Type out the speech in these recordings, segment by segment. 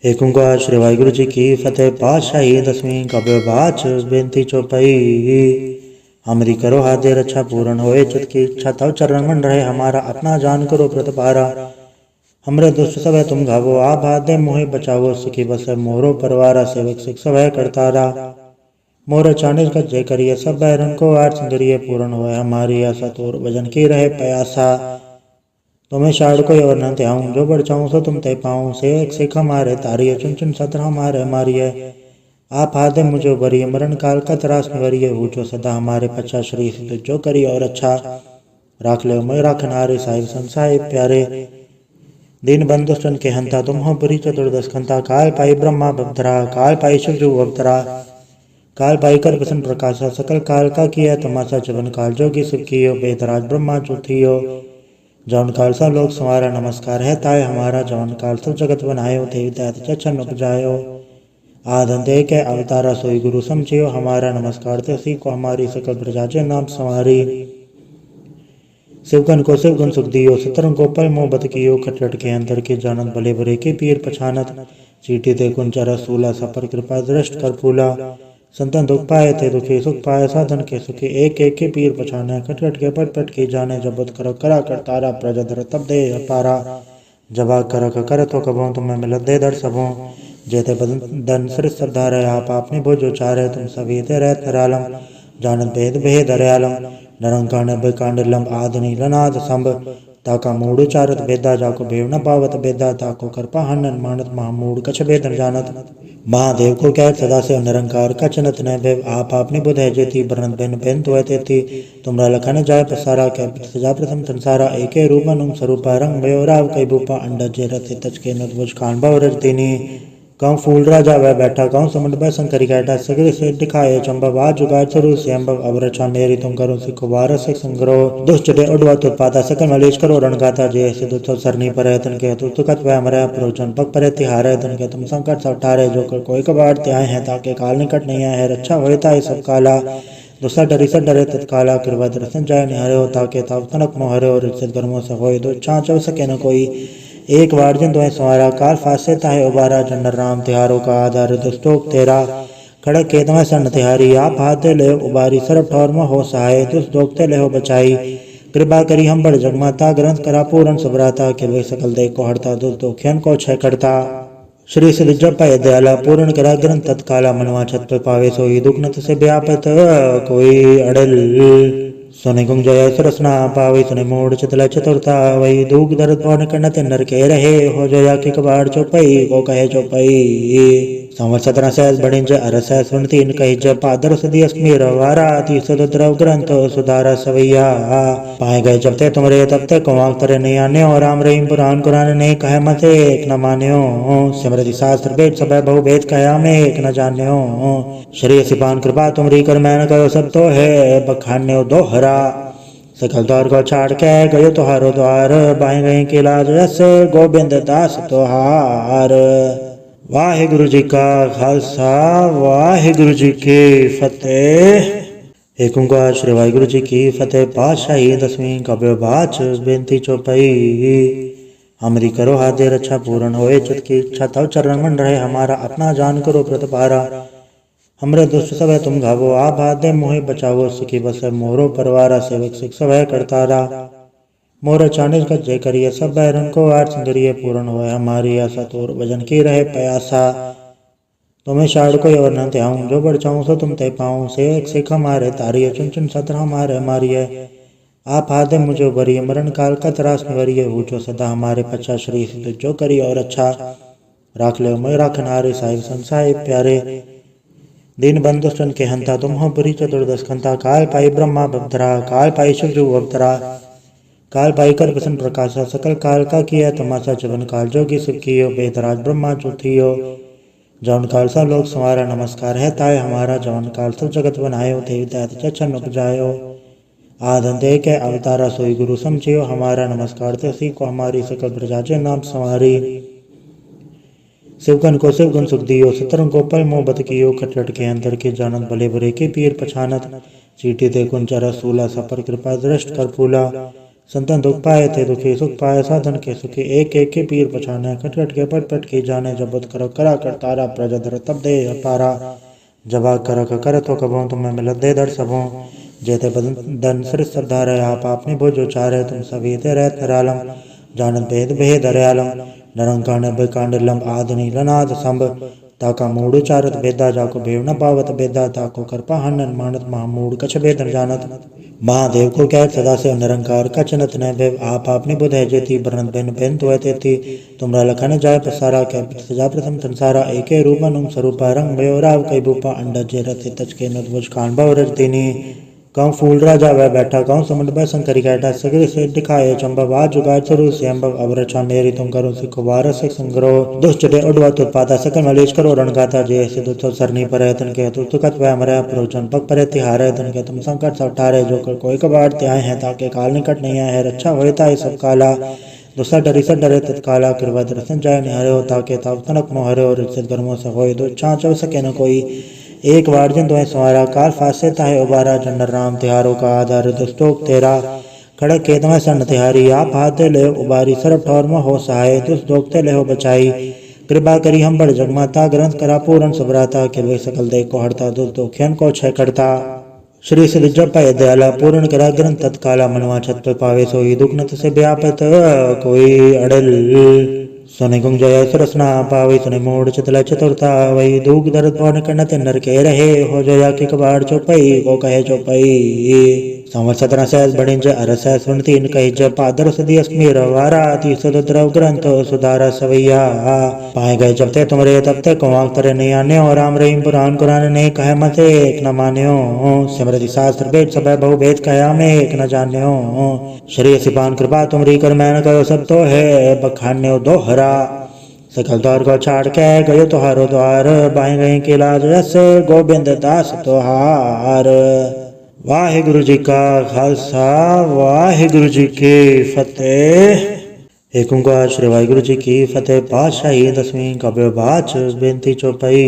एक ओंकार श्री वाहिगुरु जी की फतेह। पातशाही 10वीं काव्य बाच बेनती चौपाई। हमरी करो हाथ दे रक्षा पूर्ण होए चित की इच्छा तव चरण मन रहे हमारा अपना जान करो प्रतिपारा। हमरे दुष्ट सब तुम घावो आप हाथ दे मोहे बचावो सुखी बस मोरो परवारा सेवक सिख सब करतारा। मोर चानिस का जय करिए सब बैरन को आर सिंदरिए पूर्ण होए हमारी आशा तोर भजन की रहे प्यासा। तुम्हें शाड़ को और न त्याऊं जो बढ़ चाऊं सो तुम तय पाऊं से एक सिख हमारे तारिये चुन चुन सत्र हमारे मारिये। आप हादे मुझे बरिए मरण काल का त्रास निवरिये ऊंचो सदा हमारे पच्चा श्री सिद्ध जो करिए और अच्छा। राख ले मैं राखनारे साहिब संसाय प्यारे। दीन बंधु सन के हंता तुम हो बुरी चतुर्दश खंता काल पाई ब्रह्मा बभद्रा काल पाई शिव जो अवतरा। काल पाई कर प्रसन्न प्रकाशा सकल काल का किया तमाशा चवन काल जोगी सुख कियो बेदराज ब्रह्मा चुथियो। जौन काल सा लोक संवारा नमस्कार है ताय हमारा जौन काल सब जगत बनायो देवी दैत चच्छन उपजायो। आदन दे के अवतारा सोई गुरु समझियो हमारा नमस्कार ते सी को हमारी सकल प्रजा नाम संवारी। शिवगन को शिवगुण सुख दियो सतरंग को पल मोह बत कियो खटखट के अंतर के जानत भले भरे के पीर पछानत। चीटी ते कुंचरा सूला सपर कृपा दृष्ट कर फूला। संतन दुख पाए थे दुखी सुख पाए साधन के सुखी एक एक के पीर पछाने खटखट के पट पट के जाने जबत कर करा कर तारा प्रजधर तब दे पारा। जबा कर तो कबों तुम्हें मिलत दे दर सबों जेते बदन सिर सरदार है आप आपने भोजो चारे तुम सभी ते रहत निरालम। जानत भेद भेद हरयालम नरंकाण बेकांड लंब आदि लनाद संभ। ताका मूड चारत बेदा जाको भेव न पावत बेदा ताको करपा हनन मानत महामूड कछ भेदन जानत। महादेव को कह सदा से निरंकार कचनत न भेव आप आपने बुध है जेती बरन बेन बेन तो थी। तुमरा लखन जाय पसारा कह सजा प्रथम संसारा एके रूपन उम स्वरूपा रंग भयो राव कई भूपा अंडा जे रथ तच के नुज खान भव रज दीनी। कहूँ फूल राजा वह बैठा कहूँ समुंड में शंकरी कैटा सगरे से दिखाए चंबा आज जुगाड़ स्वरूप से अम्बव अब रक्षा मेरी तुम करो सिखो बार से संग्रह दुष्ट डे उड़वा उत्पाता सकल मलेश करो रणगाता जय से दुष्ट सरनी पर तन के तुकत वह मरे प्रोचन पग पर तिहारे तन के तुम संकट सब टारे जो कर कोई कबाड़ त्याए हैं ताके काल निकट नहीं आए है रक्षा होता है सब काला। दूसरा डरी से डरे तत्काला कृपा दर्शन जाय निहारे हो ताके ताव तनक मोहरे और इज्जत गर्मों से होए दो छाँच सके न कोई। एक बार जिन तुम्हें संवारा काल फासे ताहे उबारा जंडर राम तिहारों का आधार दुष्टोक तेरा। खड़क के तुम्हें सन तिहारी आप हाथ ले उबारी सरब ठौर में हो सहाय दुष्ट दोगते ले हो बचाई। कृपा करी हम बड़ जगमाता ग्रंथ करा पूर्ण सबराता के वे सकल दे को हड़ता दुष्ट दोखियन को छय करता। श्री सिद्ध जब पाए दयाला पूर्ण करा ग्रंथ तत्काला मनवा छत पे पावे सोई दुख नत से व्यापत कोई अड़ल। सोने गुंग जय सरसना पावे सुने मोड़ चतला चतुरता वही दूग दर्द पौन करना ते नर के रहे हो जया के कबाड़ चौपई को कहे चौपई। संवत 17 सहस बढ़िंज अरस सुनती इन कही जब पादर सदी अस्मीर वारा ती सुद्रव ग्रंथ सुधारा सवैया। पाए गए जब ते तुमरे तब ते कुआं तरे नहीं आने और राम रहीम पुराण कुरान ने कहे मते एक न मान्यो। सिमरति शास्त्र वेद सब बहु भेद कहा में एक न जान्यो। श्री सिपान कृपा तुमरी कर मैं न कहो सब तो है बखान्यो दोहरा। सकल द्वार को छाड़ के गयो तुहारो द्वार बाएं गए के लाज रस गोविंद दास तुहार। वाहिगुरु जी का खालसा वाहिगुरु जी की फतेह। एक ओंकार श्री वाहिगुरु जी की फतेह। पातशाही 10वीं काव्य बाच बेनती चौपाई। हमरी करो हाथ दे रक्षा पूर्ण होए चित की इच्छा तव चरण मन रहे हमारा अपना जान करो प्रतिपारा। हमरे दुष्ट सब तुम घावो आप हाथ दे मोहे बचावो सुखी बस मोरो परवारा सेवक सिख सब करतारा। मोर चानिस का जय करिए सब बैरन को आर सिंदरिए पूर्ण होए हमारी आशा तोर भजन की रहे प्यासा। तुम्हें शाड़ को और न त्याऊं जो बढ़ चाऊं सो तुम तय पाऊं से एक सिख हमारे तारिये चुन चुन सत्र हमारे मारिये। आप हादे मुझे बरिए मरण काल का त्रास निवरिये ऊंचो सदा हमारे पच्चा श्री सिद्ध जो करिए और अच्छा। राख ले मैं राखनारे साहिब संसाय प्यारे। दीन बंधु सन के हंता तुम हो बुरी चतुर्दश खंता काल पाई ब्रह्मा बभद्रा काल पाई शिव जो अवतरा। काल पाई कर प्रसन्न प्रकाशा सकल काल का किया तमाशा चवन काल जोगी सुख कियो बेदराज ब्रह्मा चुथियो। जौन काल सा लोक संवारा नमस्कार है ताय हमारा जौन काल सब जगत बनायो देवी दैत चच्छन उपजायो। आदन दे के अवतारा सोई गुरु समझियो हमारा नमस्कार ते सी को हमारी सकल प्रजा नाम संवारी। शिवगन को शिवगुण सुख दियो सतरंग को पल मोह बत कियो खटखट के अंतर के जानत भले भरे के पीर पछानत। चीटी ते कुंचरा सूला सपर कृपा दृष्ट कर फूला। संतन दुख पाए थे दुखी सुख पाए साधन के सुखी एक एक के पीर पछाने खटखट के पट पट की जाने जबत कर करा कर तारा प्रजधर तब दे पारा जबा कर तो कबों तुम्हें मिलत दे दर सबों जेते बदन सिर श्रद्धा रहे आप आपने भोज उचारे तुम सभी ते रहत निरालम जानत भेद भेद दयालम नरंकाण बेकांडलम आदनि लनाद संभ ताका मूड उचारत बेदा जाको भेव न पावत बेदा ताको कृपा हनन मानत महामूड कछ भेदन जानत महादेव को कह सदा से निरंकार कचनत न भेव आप आपने बुध है जेती बरनत बेन बेन तो तेती तुमरा लखन जाय पसारा कह सजा प्रथम संसारा एके रूपन स्वरूपा रंग भयो राव कई भूपा अंडा जे रथ तच के नदवज कान भव रज दीनी कौं फूल राजा वह बैठा कौं समुद्र भय शंकरी कैटा सगरे से दिखाए चंबव आज जुगाड़ स्वरूप से अम्बव अब रचा मेरी तुम करो सिखो वारस संग्रह दुष्टटे उडवा उत्पादा सकल मलेश करो रण गाता जय से दुष्ट सरनी पर तन के तु तुकत वह मरे प्रोचन पग पर तिहार है तन के तुम संकट सब टारे जो कर कोई कबाड़ त्याय है ताके काल निकट नहीं है रक्षा होता है सब काला दूसरा डरी से डरे तत्काला कृपा दर्शन जाय निहरे हो ताके ताव तनक मोहरे और रिश्ते गर्मों से होए दो चाँचव सके न कोई एक बार जिन तुम्हें संवारा काल फासे ताहे उबारा जनर राम तिहारों का आधार दुष्टोक तेरा खड़क के तुम्हें सन तिहारी आप हाथे ले उबारी सरब ठौर में हो सहाय दुष्ट दोगते ले हो बचाई कृपा करी हम बड़ जगमाता ग्रंथ करा पूरन सबराता के वे सकल दे को हड़ता दुष्ट दोखियन को छह करता श्री सिद्ध जप दयाला पूर्ण करा ग्रंथ तत्काला मनवा छत पे पावे सोई दुख नत से व्यापत कोई अड़ल सोने गुंग जय सुरसना पावे सुने मोड़ चतला चतुरता वही दूग दर्द पौन कन्नत नर के रहे हो जया के कबाड़ चौपई को कहे चौपई संवत 17 सहस बढ़िंज अरस सुन तीन कही जब पादर सदी अस्मीर वारा ती सुद्रव ग्रंथ सुधारा सवैया पाए गए जब ते तुमरे तब ते कुआं करे नहीं आने और राम रहीम पुराण कुरान ने कहे मत एक न मान्यो सिमरति शास्त्र वेद सब बहु भेद कहा में एक न जान्यो श्री सिपान कृपा तुमरी कर मैंने कहो सब तो है बखान्यो दोहरा सकल द्वार को छाड़ के गयो तुहारो द्वार बाएं गए के लाज रस गोविंद दास तुहार वाहिगुरु जी का खालसा वाहिगुरु जी की फतेह। एक ओंकार श्री वाहिगुरु जी की फतेह। पातशाही 10वीं कव्य बाच बेनती चौपाई।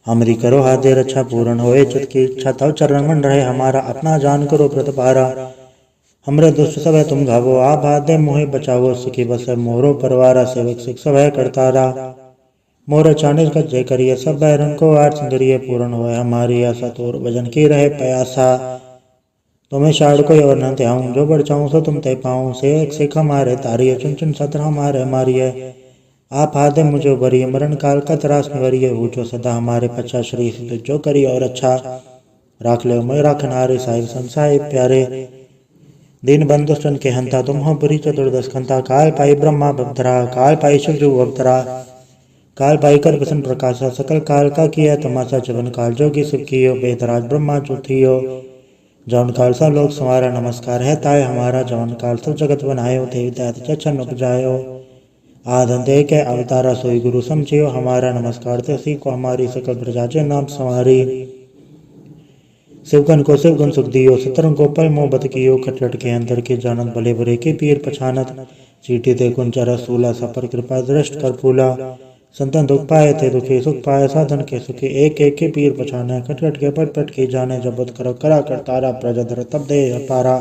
हमारी करो हाथ दे रक्षा पूर्ण होए चित की इच्छा तव चरण मन रहे हमारा अपना जान करो प्रतिपारा हमरे दुष्ट सब है तुम घावो आप हाथ दे मोहे बचावो सुखी बस मोरो परवारा सेवक सिख सब है करतारा मोर चानिस का जय करिए सब बैरन को आठ सुंदरिये पूर्ण होए हमारी आशा तोर भजन की रहे प्यासा तुम्हें शाड़ को और न त्याऊं जो बढ़ चाहूं सो तुम ते पाऊं से एक सिख हमारे तारिये चुन चुन सत्र हमारे मारिये आप हाथ मुझे भरिए मरण काल का त्रास में वरिये ऊंचो सदा हमारे पच्चा श्री जो करिए और अच्छा राख ले मैं राखन हारे साहिब संसाय प्यारे दीन बंधुष्टन के हंता तुम हो बुरी चतुर्दश खंता काल पाई ब्रह्मा बधरा काल पाई शिवजू अवतरा काल पाई कर प्रसन्न प्रकाशा सकल काल का किया तमाशा चवन काल जोगी सुख कियो बेदराज ब्रह्मा चौथियो जवन काल सा लोक संवारा नमस्कार है ताय हमारा जवन काल सब जगत बनायो देवी दैत चचन उपजायो आधन दे के अवतारा सोई गुरु समझियो हमारा नमस्कार ते सी को हमारी सकल प्रजा नाम संवारी शिवगन को शिवगन सुख दियो सतरंग को पल मोहब्बत कियो खटखट के अंदर के जानत भले बुरे के पीर पछानत चीटी ते कुंचरा सूला सपर कृपा दृष्ट कर फूला संतन दुख पाए थे दुखी सुख पाए साधन के सुखी एक एक के पीर पछाने खटखट के पट पट की जाने जबत कर करा कर तारा प्रजधर तब दे पारा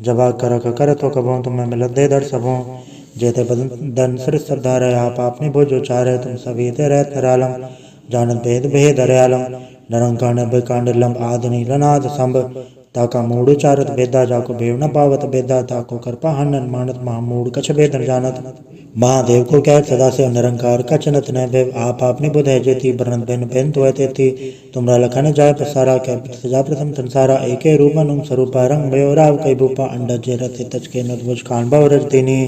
जबा कर तो कबों तुम्हें मिलत दे दर सबों जेते बदन सिर श्रद्धा रहे आप आपने भोज उचारे तुम सभी ते रहत निरालम जानत भेद भेद दयालम नरंकाण बेकांडलम आदनि लनाद संभ ताका मूड उचारत बेदा जाको भेव न पावत बेदा ताको कृपा हनन मानत महामूड कछ भेदन जानत महादेव को कह सदा से निरंकार कचनत न भेव आप आपने बुध है जेती बरनत बेन बेन तो तेती तुमरा लखन जाय पसारा कह सजा प्रथम संसारा एके रूपन स्वरूपा रंग भयो राव कई भूपा अंडा जे रथ तच के नदवज कान भव रज दीनी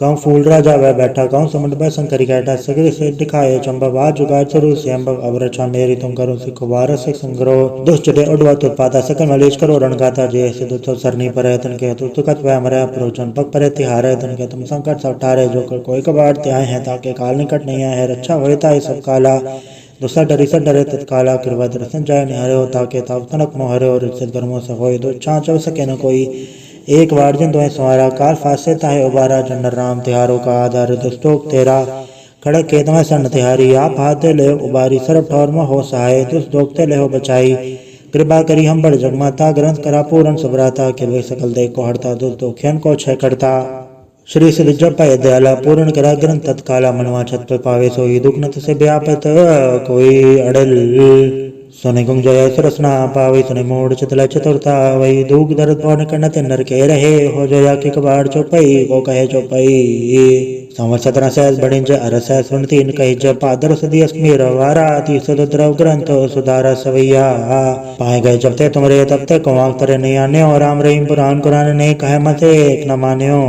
कौं फूल राजा वह बैठा कौं समुद्र भय शंकरी कैटा सगरे से दिखाए चंबव आज जुगाड़ स्वरूप से अम्बव अब रचा मेरी तुम करो सिखो वारस संग्रह दुष्टटे उडवा उत्पादा सकल मलेश करो रण गाता जय से दुष्ट सरनी पर तन के तु तुकत वह मरे प्रोचन पग पर तिहार तन के तुम संकट सब टारे जो कर कोई कबाड़ त्याय है ताके काल निकट नहीं है रक्षा होता है सब काला दूसरा डरी से डरे तत्काला कृपा दर्शन जाय निहरे हो ताके ताव तनक मोहरे और रिश्ते गर्मों से होए दो चाँचव सके न कोई एक बार जिन तुम्हें संवारा काल फासे ताहे उबारा जनर राम तिहारों का आधार दुष्टोक तेरा खड़क के तुम्हें सन तिहारी आप हाथे ले उबारी सरब ठौर में हो सहाय दुष्ट दोगते ले हो बचाई कृपा करी हम बड़ जगमाता ग्रंथ करा पूर्ण सुभराता के वे सकल दे को हरता दुख दुखियन को क्षय करता। श्री सिद्ध जप पाए दयाला पूर्ण करा ग्रंथ तत्काला मनवा छत पे पावे सोई दुख नत से व्यापत कोई अड़ल। सुने गुंग जय सुरसना पावे सुने मोड़ चितला चतुरता वही दुख दर्द पौन करना ते नर के रहे हो जया की कबाड़ चौपई को कहे चौपई। संवत 17 सहस बड़िंज अरस सुनती इन कही जब पादर सदी अस्मीर वारा ती सुद्रव ग्रंथ सुधारा सवैया। पाए गए जब ते तुमरे तब ते कुआं तरे नहीं आने और राम रहीम पुराण कुरान ने कहे मते एक न मान्यो।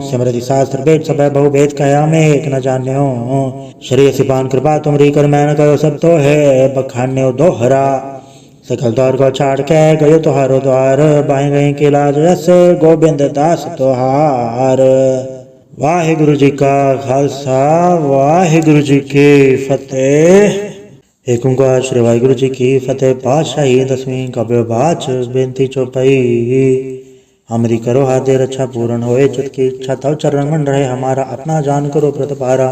सिमरति शास्त्र वेद सब बहु भेद कहा में एक न जान्यो। श्री सिपान कृपा तुमरी कर मैन कहो सब तो है बखान्यो दोहरा। सकल द्वार को छाड़ के गयो तुहारो द्वार बाएं गए के लाज रस गोविंद दास तुहार। वाहिगुरु जी का खालसा वाहिगुरु जी की फतेह। एक ओंकार श्री वाहिगुरु जी की फतेह। पातशाही 10वीं कव्य बाच बेनती चौपाई। हमरी करो हाथे रक्षा पूर्ण होए चित की इच्छा तव चरण मन रहे हमारा अपना जान करो प्रतिपारा।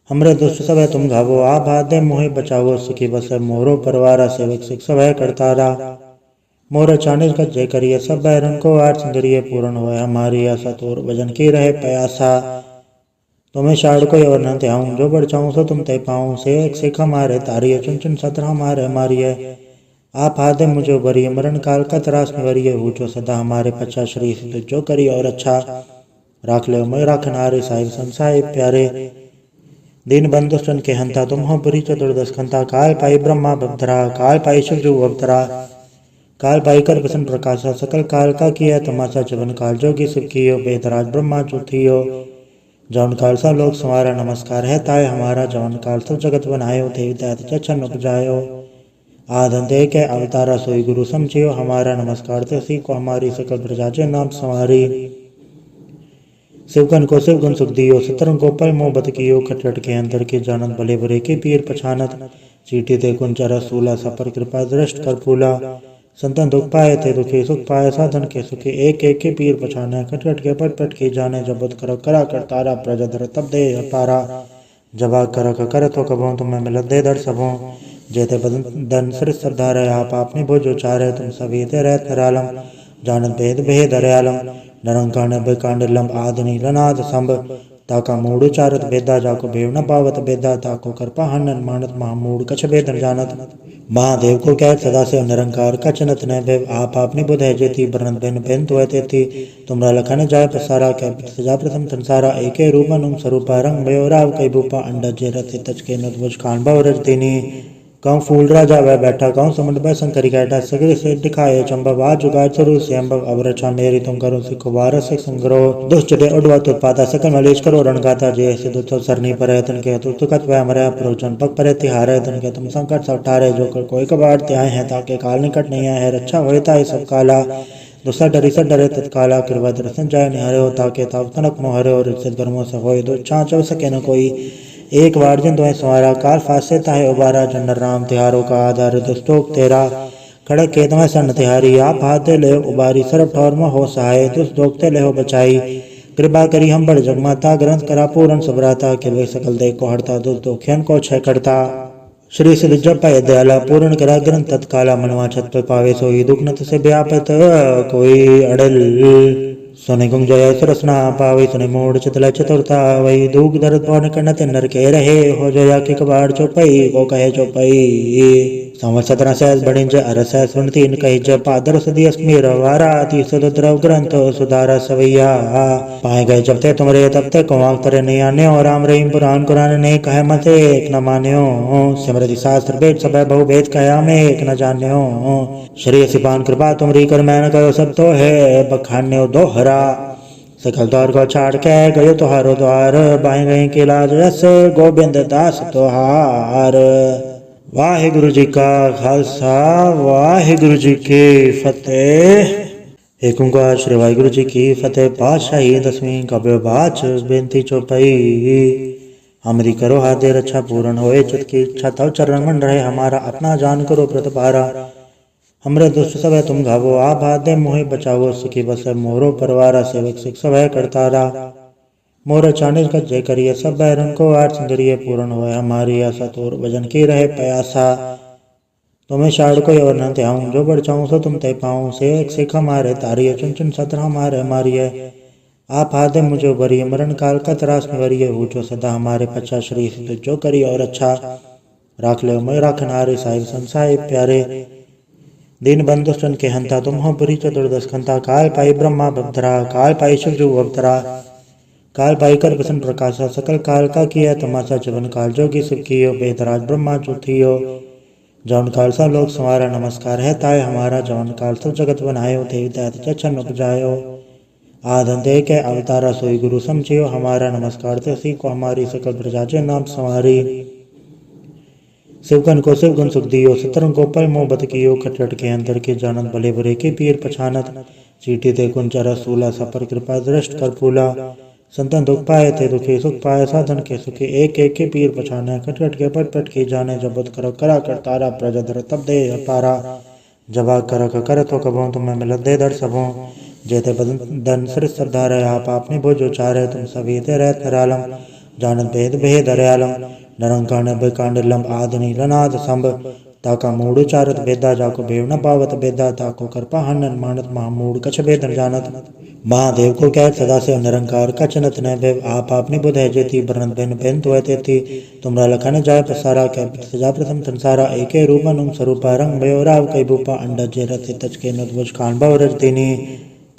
हमरे दुष्ट सब है तुम घावो आप हाथे मोहि बचावो सुखी बस मोरो परवारा सेवक सिख सब है करतारा। मोर चानिस का जय करिए सब बैरन को आठ सिंदरिये पूर्ण होए हमारी आशा तोर भजन की रहे प्यासा। तुम्हें शाड़ को और न त्याऊं जो बढ़ चाहूं सो तुम ते पाऊं से एक सिख हमारे तारिये चुन चुन सत्र हमारे मारिये। आप हादे मुझे उबरिए मरण काल का त्रास निवरिये ऊंचो सदा हमारे पचा श्री सिद्ध जो करिए और अच्छा। राख ले मैं राखनारे साहिब संसाय प्यारे दीन बंधुष्टन के हंता तुम हो पुरी चतुर्दश खंता। काल पाई ब्रह्मा बभद्रा काल पाई शिव अवतरा काल पाई कर प्रसन्न प्रकाशा सकल काल का किया तमाशा चवन काल जोगी सुख कियो बेदराज ब्रह्मा चुथियो। जवन काल सा लोक संवारा नमस्कार है ताय हमारा जवन काल सब जगत बनायो देवी दैत चछन उपजायो। आधन दे के अवतारा सोई गुरु समझियो हमारा नमस्कार ते सी को हमारी सकल प्रजा के नाम संवारी। शिवगन को शिवगुण सुख दियो सतरंग को पल मोह बत कियो खटखट के अंदर के जानत भले बुरे के पीर पछानत। चीटी ते कुंचरा सूला सपर कृपा दृष्ट कर फूला। संतन दुख पाए थे दुखी सुख पाए साधन के सुखी एक एक के पीर पछाने खटखट के पट पट की जाने जब कर करा कर तारा प्रजा धर तब दे पारा। जबा कर तो कबो तुम्हें मिलत दे दर सबों जेते बदन सिर श्रद्धा रहे आप अपनी भोज उचारे तुम सभी ते रहत निरालम। जानत भेद भेद दयालम नरंकांड बेकांडलम आदनि लनाद संभ ताका मूड उचारत बेदा जाको भेव न पावत बेदा ताको कृपा हनन मानत महामूड कछ भेद न जानत। महादेव को कह सदा से निरंकार कचनत न भेव आप अपनी बुध है जेती बरनत बिन बिन तो तेती तुमरा लखन जाय पसारा कह सजा प्रथम संसारा एके रूप अनुम स्वरूपा रंग भयो राव कई भूपा अंडा जे रथ तच के नदवज खान भाव रज देनी। कहूँ फूल राजा वह बैठा कहूँ समुद्र भय शंकरी कैटा सगरे से दिखाए चंबव आज जुगाड़ स्वरूप से अम्बव अब रक्षा मेरी तुम करो सिखो वारस संग्रह दुष्ट डे उड़वा उत्पाता सकल मलेश करो रण गाता जय से दुष्ट सरनी पर तन के तुस्त कत वह मरे प्रोचन पग पर तिहार है तन के तुम संकट सब टारे जो कर कोई कबाड़ त्याए हैं ताकि काल निकट नहीं है रक्षा होता है सब काला। दूसरा डरी से डरे तत्काला कृपा दर्शन जाय निहरे हो ताके ताव तनक मोहरे और रिश्ते गर्मों से होए दो छाँच सके न कोई। एक बार जिन तुम्हें संवारा काल फासे ताहे उबारा जनर राम तिहारों का आधार दुष्टोक तेरा खड़क के तुम्हें सन तिहारी आप हाथे ले उबारी सरब ठौर में हो सहाय दुष्ट दोगते ले हो बचाई। कृपा करी हम बड़ जगमाता ग्रंथ करा पूर्ण सुभराता के वे सकल दे को हरता दुष्ट दुखियन को क्षय करता। श्री सिद्ध जप पाए दयाला पूर्ण करा ग्रंथ तत्काला मनवा छत पे पावे सोई दुख नत से व्यापत कोई अड़ल। सुने गुंग जय सुरसना पावे सुने मोड़ चितला चतुरता वही दुख दर्द पौन करना ते नर के रहे हो जया की कबाड़ चौपई को कहे चौपई। संवत 17 सहस बड़िंज अरस सुनती इन कही जब पादर सदी अस्मीर वारा ती सुद्रव ग्रंथ सुधारा सवैया। पाए गए जब ते तुमरे तब ते कुआं तरे नहीं आने और राम रहीम पुराण कुरान ने कहे मते एक न मान्यो। सिमरति शास्त्र वेद सब बहु भेद कहा में एक न जान्यो। श्री सिपान कृपा तुमरी कर मैन कहो सब तो है बखान्यो दोहरा। सकल द्वार को छाड़ के गयो तुहारो द्वार बाएं गए के लाज रस गोविंद दास तुहार। वाहिगुरु जी का खालसा वाहिगुरु जी की फतेह। एक ओंकार श्री वाहिगुरु जी की फतेह। पातशाही 10वीं कव्य बाच बेनती चौपाई। हमरी करो हाथे रक्षा पूर्ण होए चित की इच्छा तव चरण मन रहे हमारा अपना जान करो प्रतिपारा। हमरे दुष्ट सब है तुम घावो आप हाथे मोहि बचावो सुखी बस मोरो परवारा सेवक सिख सब है करतारा। मोर चानिस का जय करिए सब बैरन को आठ सिंदरिये पूर्ण होए हमारी आशा तोर भजन की रहे प्यासा। तुम्हें शाड़ को और न त्याऊं जो बढ़ चाऊं सो तुम ते पाऊं से एक सिख हमारे तारिय चुन चुन सत्र हमारे मारिय आप हादे मुझे बरिय मरण काल का त्रास निवरिय ऊंचो सदा हमारे पच्चा श्री सिद्ध जो करिय और अच्छा राख ले मैं राखन हारे साहिब संसाय प्यारे दीन बंधु सन के हंता तुम हो बुरी चतुर्दश खंता काल पाई ब्रह्मा बधरा काल पाई शिव अवतरा काल पाई कर बसन प्रकाशा सकल काल का किया तमाशा चवन काल जोगी शिव कियो बेदराज ब्रह्मा चुथियो जौन काल सा लोक संवारा नमस्कार है ताय हमारा जौन काल सब जगत बनायो देवी दैत चच्छन उपजायो आधन दे के अवतारा सोई गुरु समझियो हमारा नमस्कार ते सी को हमारी सकल प्रजाजे नाम संवारी शिवगन को शिवगुण सुख दियो सतरंग को पल मोहब्बत कियो खटखट के अंदर के जानत भले बुरे के पीर पछानत चीटी ते कुंचरा सूला सपर कृपा दृष्ट कर फूला संतन दुख पाए थे दुखी सुख पाए साधन के सुखी एक एक के पीर पछाने खटखट के पट पट की जाने जबत कर करा कर तारा प्रजधर तब दे पारा जबा कर तो कबो तुम्हें मिलत दे दर सबों जेते बदन सिर सरदार है आप आपने भोजो चारे तुम सभी ते रहत निरालम जानत भेद भेद हरयालम नरंकाण बेकांड लंब आदनि लनाद संभ ताका मूड चारत बेदा जाको भेव न पावत बेदा ताको करपा हनन मानत महामूड कछ भेदन जानत महादेव को कह सदा से निरंकार कचनत न भेव आप आपने बुध है जेती बरन बेन बेन तो थी तुमरा लखन जाय पसारा कह सजा प्रथम संसारा एके रूपन उम स्वरूपा रंग भयो राव कई भूपा अंडा जे रथ तच के नुज खान भव रज दीनी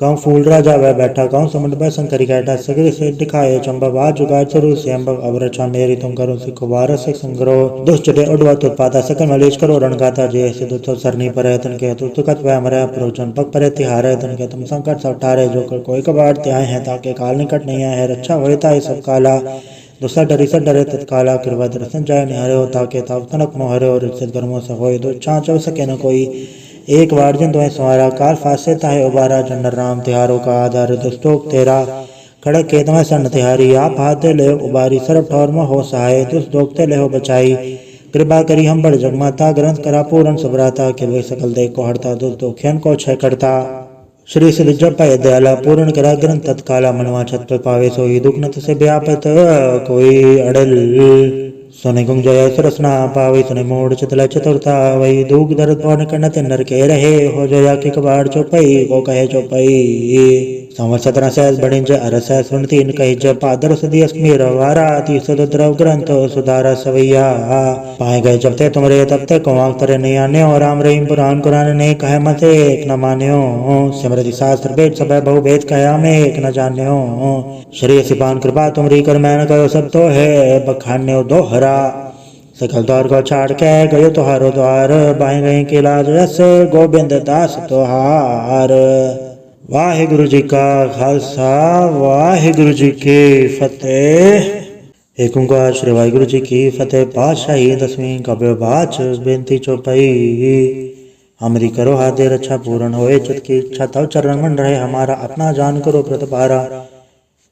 कहूँ फूल राजा वह बैठा कहूँ समुद्र में शंकरी कैटा सगरे से दिखाए चंबा आज जुगाड़ चरु से अम्बव अब रचा मेरी तुम करो सिखो बार से संग्रह दुष्टटे उड़वा उत्पादा सकल मलेश करो रणगाता जय से दुतो सरनी पर तन के तुकत वह मरे प्रोचन पग पर तिहारे तन के तुम संकट सटारे जो कर कोई कबाड़ त्याए हैं ताकि काल निकट नहीं आए है रक्षा होता है सब काला दूसरा डरी से डरे तत्काला कृपा दर्शन जाय निहारे हो ताकि ताव तनक मोहरे और इज्जत गर्मों से होए दो छाँच सके न कोई एक बार जिन तुम्हें संवारा काल फासे ताहे उबारा चंडर राम तिहारों का आधार दुष्टोक तेरा खड़क के तुम्हें सन तिहारी आप हाथ ले उबारी सरब ठौर में हो सहाय दुष्ट दोगते ले हो बचाई कृपा करी हम बड़ जगमाता ग्रंथ करा पूर्ण सबराता के वे सकल दे को हड़ता दुष्ट दोख्यन को क्षय करता श्री सिद्ध जब पाए दयाला पूर्ण करा ग्रंथ तत्काला मनवा छत पे पावे सोई दुख नत से व्यापत कोई अड़ल सोने गुंग जय सरसना पावे सुने मोड़ चितला चतुरता वही दूग दर्द पौन कनत नर के रहे हो जया के कबाड़ चौपई को कहे चौपई संवत 17 सहस बड़िंज अरस सुनती इन कही जब पादर सदी अस्मीर वारा ती सुद्रव ग्रंथ सुधारा सवैया पाए गए जब ते तुमरे तब ते कुआं तरे नहीं आने और राम रहीम पुराण कुरान ने कहे मते एक न मान्यो सिमरति शास्त्र वेद सब बहु वेद कहा में एक न जान्यो श्री सिपान कृपा तुमरी कर मैंने कहो सब तो है बखान्यो दोहरा सकल द्वार को छाड़ के गयो तुहारो द्वार बाएं गए के लाज रस गोविंद दास तुहार वाहिगुरु जी का खालसा वाहिगुरु जी की फतेह। एक ओंकार श्री वाहिगुरु जी की फतेह। पातशाही 10वीं कव्य बाच बेनती चौपाई। हमरी करो हाथे रक्षा पूर्ण होए चित की इच्छा तव चरण मन रहे हमारा अपना जान करो प्रतिपारा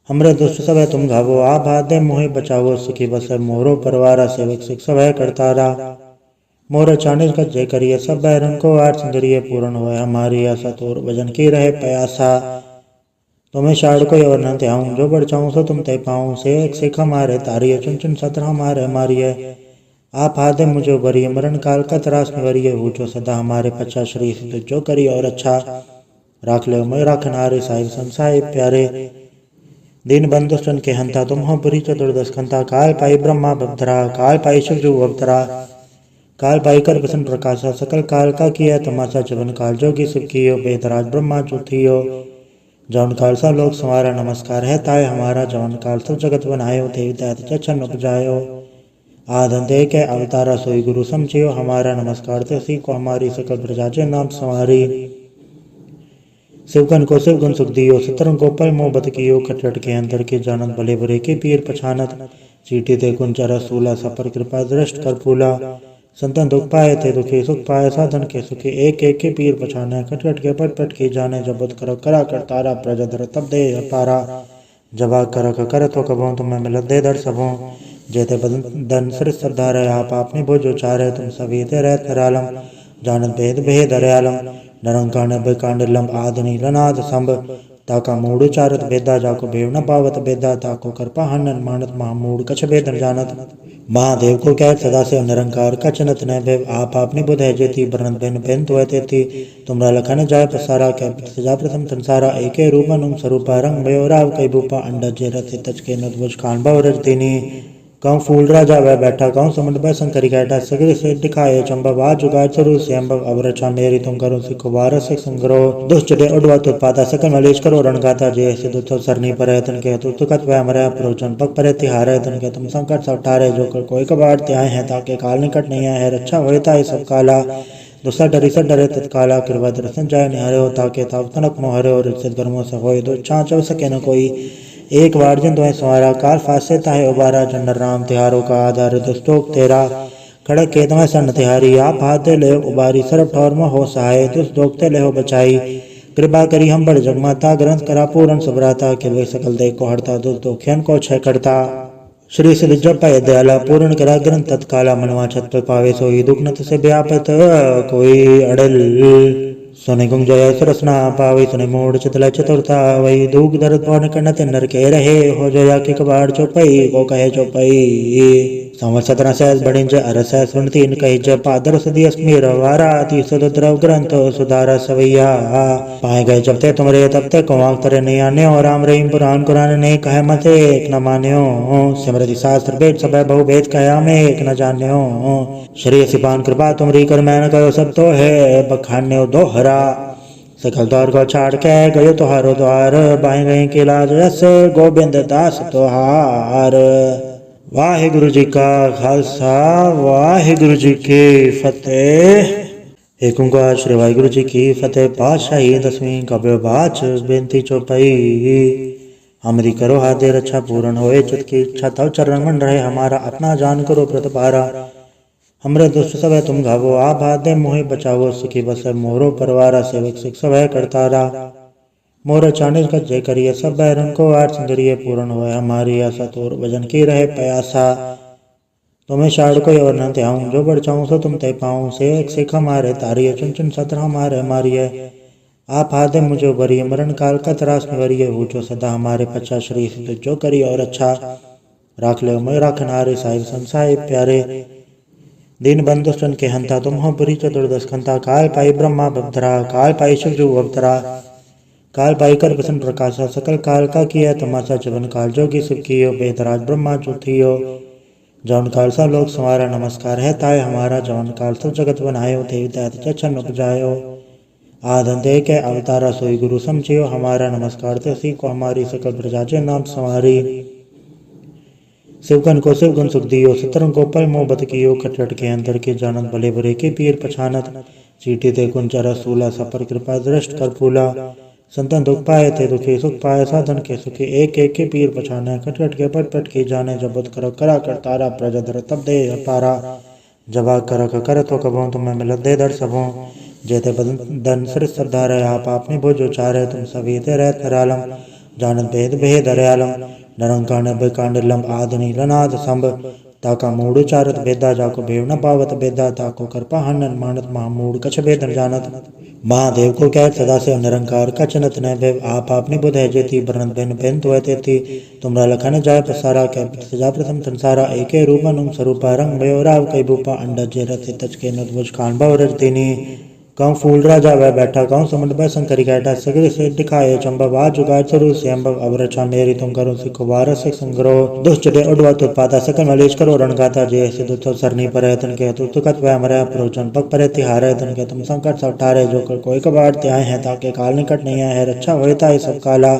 हमरे दुष्ट सब है तुम घावो आप हाथ दे मोहे बचावो सुखी बस मोरो परवारा सेवक सिख सब है करतारा मोर चाणिज का जय करिए सब बैरन को आठ सुंदरिय पूर्ण होए हमारी आशा तोर भजन की रहे प्यासा तुम्हें शाड़ को और न त्याऊं जो बढ़ चाऊं सो तुम ते पाऊं से एक सिख हमारे तारिय चुन चुन सत्र हमारे मारिय आप हादे मुझे बरिय मरण काल का त्रास निवरिय ऊंचो सदा हमारे पच्चा श्री सिद्ध जो करिय और अच्छा राख ले मैं राखन हारे साहिब संसाय प्यारे दीन बंधु सन के हंता तुम हो बुरी चतुर्दश खंता काल पाई ब्रह्मा बधरा काल पाई शिव अवतरा काल पाई कर बसन प्रकाशा सकल काल का किया तमाशा चवन काल जोगी शिव कियो बेदराज ब्रह्मा चुथियो जौन काल सा लोक संवारा नमस्कार है ताय हमारा जौन काल सब जगत बनायो देवी दैत चच्छन उपजायो आधन दे के अवतारा सोई गुरु समझियो हमारा नमस्कार ते सी को हमारी सकल प्रजाजे नाम संवारी शिवगन को शिवगुण सुख दियो सतरंग को पल मोहब्बत कियो खटखट के अंदर के जानत भले बुरे के पीर पछानत चीटी ते कुंचरा सूला सपर कृपा दृष्ट कर फूला संतन दुख पाए थे दुखी सुख पाए साधन के सुखी एक एक के पीर पछाने खटखट के पट पट की जाने जबत कर करा कर तारा प्रजधर तब दे पारा जबा कर तो कबो तुम्हें मिलत दे दर सबों जेते बदन सिर सरदार है आप आपने भोजो चारे तुम सभी ते रहत निरालम जानत भेद भेद हरयालम नरंकाण बेकांड लंब आदनि लनाद संभ ताका मूड उचारत बेदा जाको भेव न पावत बेदा ताको कृपा हनन मानत महामूड कछ भेद न जानत। महादेव को कहत सदा से निरंकार कचनत न भेव आप आपनी बुध है जेती बरनत बेन बेन तो तेती तुमरा लखन जाय पसारा कै सजा प्रथम संसारा एके रूपन स्वरूपा रंग भयो राव कई भूपा अंडा जे रथ तच के नदवज खान भाव रज देनी कहूँ फूल राजा वह बैठा कहूँ समुद्र भय शंकरी कैटा सगरे से दिखाए चंबा आ जुगाड़ स्वरूप से अम्बक अब रचा मेरी तुम करो सिखो बारह से संग्रह दुष्ट डे उड़वा उत्पादा सकल मलेश करो रण गाता जे ऐसे दुष्ट सरनी पर है तन के तुकत वह मरे प्रोचन पग पर तिहार है तन के तुम संकट सब ठारे जो कर कोई कबाड़ त्याए हैं ताकि काल निकट नहीं है रक्षा होता है सब काला दूसरा डरी से डरे तत्काला कृपा दर्शन जाय निहरे हो ताके ताव तनक मोहरे और रिश्ते गर्मों से होए दो चाँचव सके न कोई एक बार जन तुम्हें संवारा काल फासे ताहे उबारा जनर राम तिहारों का आधार दुष्टोक तेरा खड़क के तुम्हें सन तिहारी आप हाथे ले उबारी सरब ठौर में हो सहाय दुष्ट दोगते ले हो बचाई कृपा करी हम बड़ जगमाता ग्रंथ करा पूरन सबराता के वे सकल दे को हड़ता दुष्ट दोखियन को छह करता श्री सिद्ध जप दयाला पूर्ण करा ग्रंथ तत्काला मनवा छत पे पावे सोई दुख नत से व्यापत कोई अड़ल सोने गुंग जय सरसना पावे सुने मोड़ चितला चतुर्था वही दुख दर्द पौन करनत नर के रहे हो जया के कबाड़ चौपई को कहे चौपई संवत 17 सहस बढ़िंज अरस सुनती इन कही जब पादर सदी अस्मीर वारा अति सुद्रव ग्रंथ सुधारा सवैया पाए गए जब ते तुमरे तब ते कुआं तरे नहीं आने और राम रहीम पुराण कुरान ने कहे मत एक न मान्यो सिमरति शास्त्र वेद सब बहु भेद कहा में एक न जान्यो श्री सिपान कृपा तुमरी कर मैंने कहो सब तो है बखान्यो दोहरा सकल द्वार को छाड़ के गयो तुहारो द्वार बाएं गए के लाज रस गोविंद दास तुहार। वाहिगुरु जी का खालसा वाहिगुरु जी की फतेह। एक ओंकार श्री वाहिगुरु जी की फतेह। पातशाही 10वीं काव्य बाच बेनती चौपाई। हमारी करो हाथे रक्षा पूर्ण होए चित की इच्छा तव चरण मन रहे हमारा अपना जान करो प्रतिपारा हमरे दुष्ट सब तुम घावो आप हाथे मोहि बचावो सुखी बस मोरो परवारा सेवक सिख सब करतारा मोर चाणिस का जय करिए सब बैरन को आठ सुंदरिय पूर्ण होए हमारी आशा तोर भजन की रहे प्यासा तुम्हें शाड़ को और न त्याऊं जो बढ़ चाहूं सो तुम ते पाऊं सेवक सिख हमारे तारिय चुन चुन सत्र हमारे मारिय आप हाथे मुझे बरिय मरण काल का त्रास में वरिय हो जो सदा हमारे पच्चा श्री सिद्ध जो करिए और अच्छा राख ले मैं राखन हारे साहिब संसाय प्यारे दीन बंधु सन के हंता तुम हो बुरी चतुर्दश खंता काल पाई ब्रह्मा बभद्रा काल पाई शिव अवतरा काल पाई कर प्रसन्न प्रकाशा सकल काल का किया तमाशा चवन काल जोगी शिव कियो बेदराज ब्रह्मा चौथियो जौन काल सा लोक संवारा नमस्कार है ताय हमारा जौन काल सब जगत बनायो देवी दैत चचन उपजायो आधन दे के अवतारा सोई गुरु समझियो हमारा नमस्कार ते को हमारी सकल प्रजा नाम संवारी शिवगन को शिवगन सुख दियो सतरंग को पल मोहब्बत कियो खटखट के अंदर के जानत भले बुरे के पीर पछानत चीटी ते कुंचरा सूला सपर कृपा दृष्ट कर फूला संतन दुख पाए थे दुखी सुख पाए साधन के सुखी एक एक के पीर पछाने खटखट के पट पट के जाने जबत कर करा कर तारा प्रजधर तब दे पारा जबा कर तो कबों तुम्हें मिलत दे दर सबों जेते बदन सिर सरदार है आप आपने भोजो चारे तुम सभी ते रहत निरालम जानत भेद भेद हरयालम नरंकांड बेकांड लंब आदनि लनाद संभ ताका मूड उचारत बेदा जाको भेव न पावत बेदा ताको कृपा हनन मानत महामूड कछ भेद न जानत। महादेव को कहत सदा से निरंकार कचनत न भेव आप आपनी बुध है जेती बरनत बेन बेन तो तेती तुमरा लखन जाय पसारा कै सजा प्रथम संसारा एके रूपन स्वरूपा रंग भयो राव कई भूपा अंडा जे रथ तच के नदवज खान भाव रज देनी कहूँ फूल राजा वह बैठा कहूँ समुद्र भय शंकरी कैटा सगरे से दिखाए चंबा आ जुगाड़ स्वरूप से अम्बक अब रचा मेरी तुम करो सिखो बारह से संग्रह दुष्ट डे उड़वा उत्पादा सकल मलेश करो रण गाता जे ऐसे दुष्ट सरनी पर है तन के तुकत वह मरे प्रोचन पग पर तिहार है तन के तुम संकट सब ठारे जो कर कोई कबाड़ त्याए हैं ताकि काल निकट नहीं है रक्षा होता है सब काला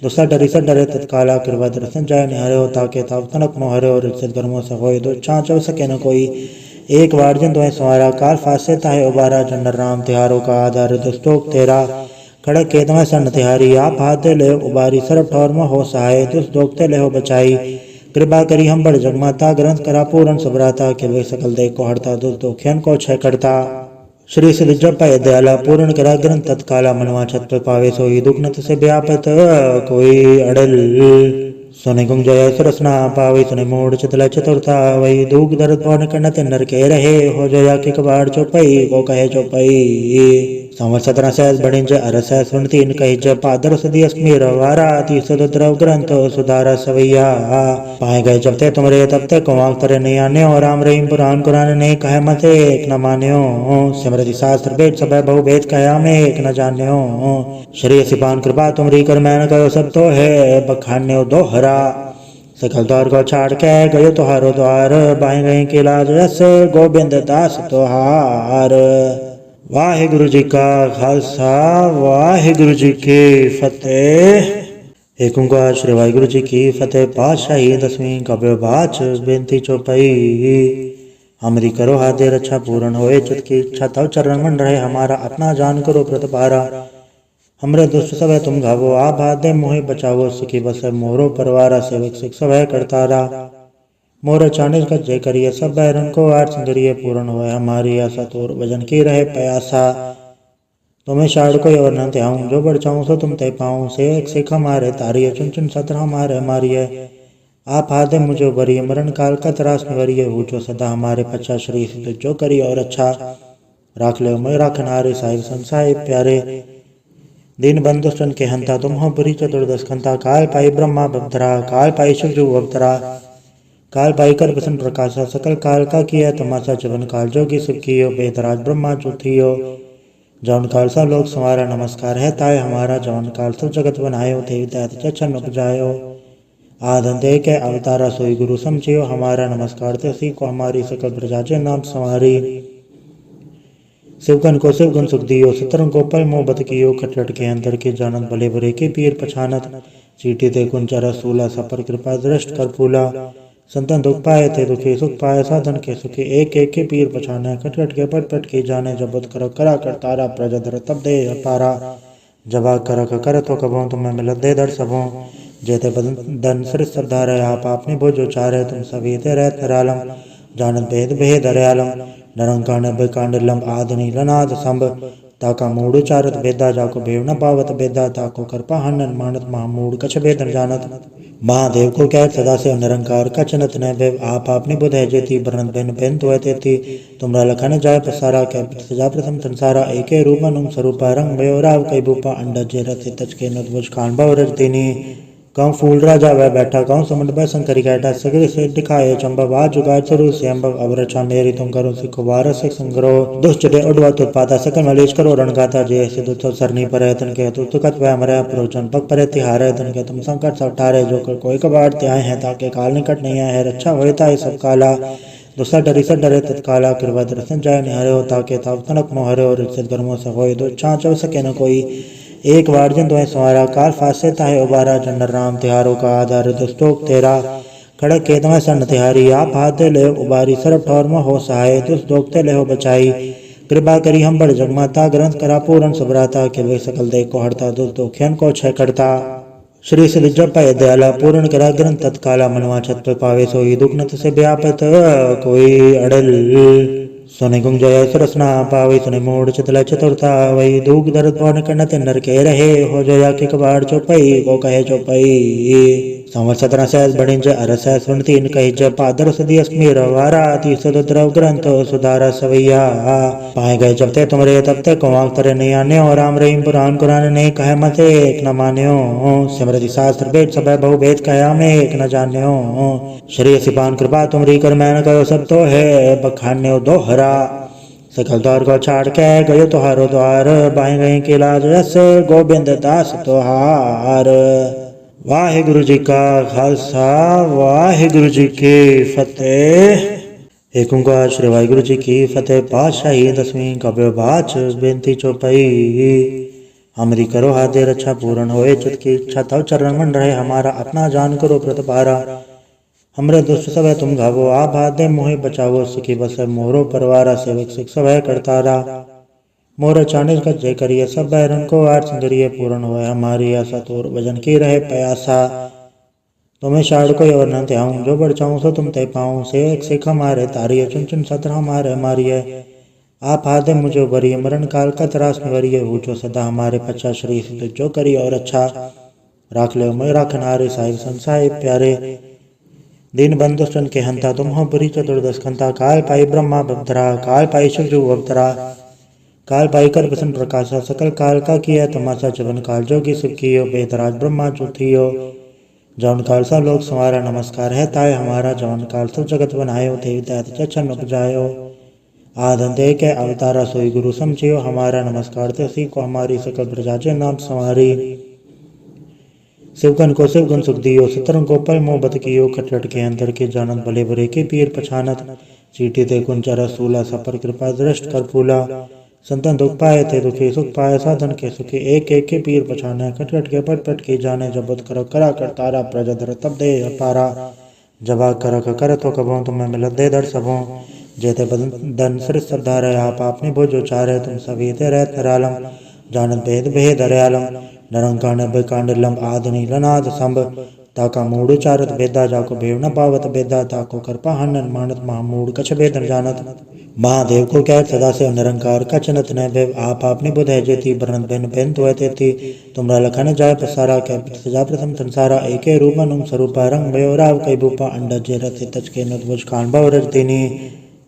दूसरा डरी से डरे तत्काला कृपा दर्शन जाय निहरे हो ताके ताव तनक मोहरे और रिश्ते गर्मों से होए दो चाँचव सके न कोई एक बार जन तुम्हें संवारा काल फासे ताहे उबारा जनर राम तिहारों का आधार दुष्टोक तेरा खड़क के तुम्हें सन तिहारी आप हाथे ले उबारी सरब ठौर में हो सहाय दुष्ट दोगते ले हो बचाई कृपा करी हम बड़ जगमाता ग्रंथ करा पूरन सबराता के वे सकल दे को हड़ता दुष्ट दोखियन को छह करता श्री सिद्ध जप दयाला पूर्ण करा ग्रंथ तत्काला मनवा छत पे पावे सोई दुख नत से व्यापत कोई अड़ल सुनि गुंजय सुरसना पावई सुनि मूड चितल चतुर्था वही दूग दर्द पौन कन्न तिन्नर के रहे हो जोया के कबाड़ चौपई को कहे चौपई संवत 17 सहस बढ़िंज अरस सुन तीन कहिज पादर सदी अस्मीर वारा ती सुद्रव ग्रंथ सुधारा सवैया पाए गए जब ते तुमरे तब ते कुआं तरे नहीं आने और राम रहीम पुराण कुरान ने कहे मते एक न मान्यो सिमरति शास्त्र वेद सब बहु वेद कया में एक न जान्यो श्री सिपान कृपा तुमरी कर मैंने कहो सब तो है बखान्यो दोहरा सकल द्वार को छाड़ के गयो तुहारो द्वार बाएं गए के लाज रस गोविंद दास तुहार। वाहिगुरु जी का खालसा वाहिगुरु जी की फतेह। एक ओंकार श्री वाहिगुरु जी की फतेह। पातशाही 10वीं काव्य बाच बेनती चौपाई। हमारी करो हाथे रक्षा पूर्ण होए चित की इच्छा तव चरण मन रहे हमारा अपना जान करो प्रतिपारा। हमरे दुष्ट सब है तुम घावो आप हाथ दे मोहि बचावो सुखी बस मोरो परवारा सेवक सिख सब है करतारा। मोर चाणिज का जय करिए सब बैरन को आठ सिंदरिये पूर्ण होए हमारी आशा तोर वजन की रहे प्यासा। तुम्हें शाड़ को और न त्याऊं जो बढ़ चाऊं सो तुम ते पाऊं से एक सिख हमारे तारिये चुन चुन सत्र हमारे मारिये। आप हादे मुझे वरिये मरण काल का त्रास निवरिये हो जो सदा हमारे पच्चा श्री जो करिए और अच्छा राख ले मैं राखनारे साहिब संसाय प्यारे। दीन बंधुष्टन के हंता तुम हो पुरी चतुर्दश खंता काल पाई ब्रह्मा बब्धरा काल पाई शिव जो अवतरा काल पाई कर प्रसन्न प्रकाशा सकल काल का किया तमाशा जवन काल जोगी सुख कियो बेदराज ब्रह्मा चुथियो। जवन काल सा लोक संवारा नमस्कार है ताय हमारा जवन काल सब जगत बनायो देवी दैत चचन उपजायो। आधन दे के अवतारा सोई गुरु समझियो हमारा नमस्कार ते सी को हमारी सकल प्रजा नाम संवारी। शिवगन को शिवगन सुख दियो सतरंग को पल मोहब्बत कियो खटखट के अंदर के जानत भले बुरे के पीर पछानत। चीटी ते कुंचरा सूला सपर कृपा दृष्ट कर फूला। संतन दुख पाए थे दुखी सुख पाए साधन के सुखी एक एक के पीर पछाने खटखट के पट पट के जाने जब कर करा कर तारा प्रजा धर तब दे पारा। जबा कर तो कबो तुम्हें मिलत दे दर सबों जेते बदन सिर श्रद्धा रहे आप आपने भोजो चारे तुम सभी ते रहत निरालम जानत भेद भेद हरयालम नरंकांड बेकांडलम आदनि लनाद संभ ताका मूड चारत बेदा जाको भेव न पावत बेदा ताको कृपा हनन मानत महामूड कछ भेदन जानत। महादेव को कह सदा से निरंकार कचनत न भेव आप आपने बुध है जेती बरनत बेन बेन तो तेती तुमरा लखन जाय पसारा कै सजा प्रथम संसारा एके रूपन स्वरूपा रंग भयो राव कई भूपा अंडा जे रथ तच के नदवज खान भव रजतिनी कौं फूल राजा वह बैठा कौं समुद्र भय शंकरी कैटा सगरे से दिखाए चंबव आज जुगाड़ स्वरूप से अम्बव अब रक्षा मेरी तुम करो सिखो वारस संग्रह दुष्चटे उडवा उत्पाता सकल मलेश करो रणगाता जे ऐसे दुष्ट सरनी पर तन के तु तुकत वह मरे प्रोचन पग पर तिहार है तन के तुम संकट सब ठारे जो कर कोई कबाड़ त्याए हैं ताके काल निकट नहीं है रक्षा होता है सब काला दूसरा डरी से डरे तत्काला कृपा दर्शन जाय निहरे हो ताके ताव तनक मोहरे और रिश्त गर्मों से होए दो छाँच सके न कोई एक बार जन तुम्हें संवारा काल फासे ताहे उबारा जनर राम तिहारों का आधार दुष्टोक तेरा खड़क के तुम्हें सन तिहारी आप हाथे ले उबारी सरब ठौर में हो सहाय दुष्ट दोगते ले हो बचाई कृपा करी हम बड़ जगमाता ग्रंथ करा पूरन सुभराता के वे सकल दे को हड़ता दुष्ट दोखियन को छह करता। श्री सिद्ध जप दयाला पूर्ण करा ग्रंथ तत्काला मनवा छत पे पावे सोई दुख नत से व्यापत कोई अड़ल। सुनि गुंजय सुरसना पावई सुनि मूड चितल चतुर्था वही दूग दर्द पौन कन्न तिन्नर के रहे हो जोया के कबाड़ चौपई को कहे चौपई। संवत 17 सहस बढ़िंज अरस सुन तीन कहिज पादर सदी अस्मीर वारा ती सुद्रव ग्रंथ सुधारा सवैया। पाए गए जब ते तुमरे तब ते कुआं तरे नहीं आने और राम रहीम पुराण कुरान ने कहे मते एक न मान्यो सिमरति शास्त्र वेद सब बहु वेद कया में एक न जान्यो। श्री सिपान कृपा तुमरी कर मैंने कहो सब तो है बखान्यो दोहरा सकल द्वार को छाड़ के गयो तुहारो द्वार बाएं गए के लाज रस गोविंद दास तुहार। वाहिगुरु जी का खालसा वाहिगुरु जी की फतेह। एक ओंकार श्री वाहिगुरु जी की फतेह। पातशाही 10वीं काव्य बाच बेनती चौपाई। हमारी करो हाथे रक्षा पूर्ण होए चित की इच्छा तव चरण मन रहे हमारा अपना जान करो प्रतिपारा। हमरे दुष्ट सब है तुम घावो आप हाथ दे मोहि बचावो सुखी बस मोरो परवारा सेवक सिख सब है करतारा। मोर चाणिज का जय करिए सब बैरन को आठ सिंदरिये पूर्ण होए हमारी आशा तोर वजन की रहे प्यासा। तुम्हें शाड़ को और न त्याऊं जो बढ़ चाऊं सो तुम ते पाऊं से एक सिख हमारे तारिये चुन चुन सत्र हमारे मारिये। आप हादे मुझे वरिये मरण काल का त्रास निवरिये हो जो सदा हमारे पच्चा श्री जो करिए और अच्छा राख ले मैं राखन हारे साहिब संसाय प्यारे दीन बंधुष्टन के हंता तुम हो पुरी चतुर्दश खंता काल पाई ब्रह्मा बधरा काल पाई शिवजु अवतरा काल पाई कर प्रसन्न प्रकाशा सकल काल का किया तमाशा चवन काल जोगी सुख कियो बेतराज ब्रह्मा चुथियो जौन काल सा लोक संवारा नमस्कार है ताय हमारा जौन काल सब जगत बनायो देवी दैत चच्छन उपजायो आदंते के अवतारा सोई गुरु समझियो हमारा नमस्कार ते सी को हमारी सकल प्रजा जे नाम संवारी शिवगन को शिवगुण सुख दियो सतरंग को पल मोह बत कियो खटरट के अंतर के जानत भले बुरे के पीर पछानत चीटी ते कुंचरा सूला सपर कृपा दृष्ट कर फूला संतन दुख पाए थे दुखी सुख पाए साधन के सुखी एक एक के पीर पछाने खटखट के पट पट के जाने जबत कर करा कर तारा प्रजधर तब दे अपारा जबा कर तो कबो तुम्हें मिलत दे दर सबों जेते बदन सिर श्रद्धा रहे आप आपने भोज उचारे तुम सभी ते रहत निरालम जानत भेद भेद हरयालम नरंकाण बेकांड लंब आदनि लनाद संभ ताका मूड चारत भेदा जाको भेव न पावत भेदा ताको करपा हनन मानत महामूड कछ भेदन जानत महादेव को कह सदा से निरंकार कचनत न भेव आप आपने बुध है जेती बरन बेन बेन तो थी तुमरा लखन जाय पसारा कह सजा प्रथम संसारा एके रूपन उम स्वरूपा रंग भयो राव कई भूपा अंडा जे रथ तच के नुज खान भव रज दीनी